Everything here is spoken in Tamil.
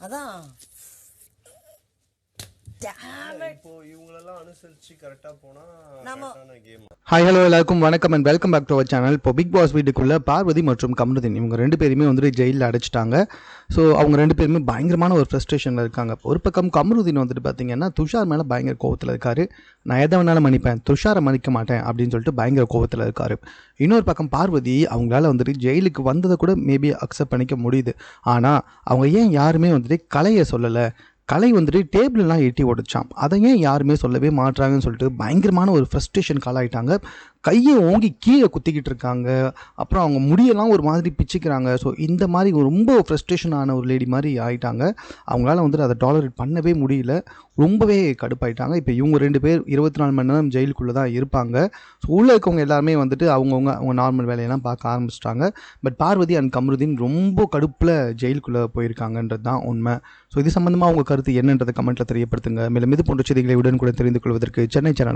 அதான் இப்போ இவங்களெல்லாம் அனுசரிச்சு கரெக்டா போனா கரெக்டான கேம். ஹாய் ஹலோ எல்லாருக்கும் வணக்கம் and welcome back to our channel. இப்போ பிக் பாஸ் வீட்டுக்குள்ளே பார்வதி மற்றும் கமருதீன் இவங்க 2 பேருமே வந்துட்டு ஜெயிலில் அடைச்சிட்டாங்க. ஸோ அவங்க 2 பேருமே பயங்கரமான ஒரு ஃப்ரஸ்ட்ரேஷனில் இருக்காங்க. ஒரு பக்கம் கமருதீன் வந்துட்டு பார்த்தீங்கன்னா துஷார் மேலே பயங்கர கோவத்தில் இருக்கார். நான் எதை வேணாலும் மன்னிப்பேன், துஷாரை மன்னிக்க மாட்டேன் அப்படின்னு சொல்லிட்டு பயங்கர கோவத்தில் இருக்கார். இன்னொரு பக்கம் பார்வதி அவங்களால வந்துட்டு ஜெயிலுக்கு வந்ததை கூட மேபி அக்செப்ட் பண்ணிக்க முடியுது. ஆனால் அவங்க ஏன் யாருமே வந்துட்டு கலையை சொல்லலை, கலை வந்துட்டு டேபிள்லாம் எட்டி உடைச்சான், அதை ஏன் யாருமே சொல்லவே மாட்டுறாங்கன்னு சொல்லிட்டு பயங்கரமான ஒரு ஃப்ரஸ்ட்ரேஷன் காலாயிட்டாங்க. கையை ஓங்கி கீழே குத்திக்கிட்டு இருக்காங்க. அப்புறம் அவங்க முடியெல்லாம் ஒரு மாதிரி பிச்சுக்கிறாங்க. ஸோ இந்த மாதிரி ரொம்ப ஃப்ரஸ்ட்ரேஷன் ஆன ஒரு லேடி மாதிரி ஆகிட்டாங்க. அவங்களால வந்துட்டு அதை டாலரேட் பண்ணவே முடியல. ரொம்பவே கடுப்பாயிட்டாங்க. இப்போ இவங்க 2 பேர் 24 மணி நேரம் ஜெயிலுக்குள்ளே தான் இருப்பாங்க. ஸோ உள்ளே இருக்கவங்க எல்லாருமே வந்துட்டு அவங்க நார்மல் வேலையெல்லாம் பார்க்க ஆரம்பிச்சிட்டாங்க. பட் பார்வதி அண்ட் கமருதீன் ரொம்ப கடுப்பில் ஜெயிலுக்குள்ளே போயிருக்காங்கன்றது தான் உண்மை. ஸோ இது சம்மந்தமாக உங்கள் கருத்து என்னன்றதை கமெண்ட்டில் தெரியப்படுத்துங்க. மேலும் இது போன்ற செய்திகளை உடனுக்குடன் தெரிந்து கொள்வதற்கு சென்னை சேனல்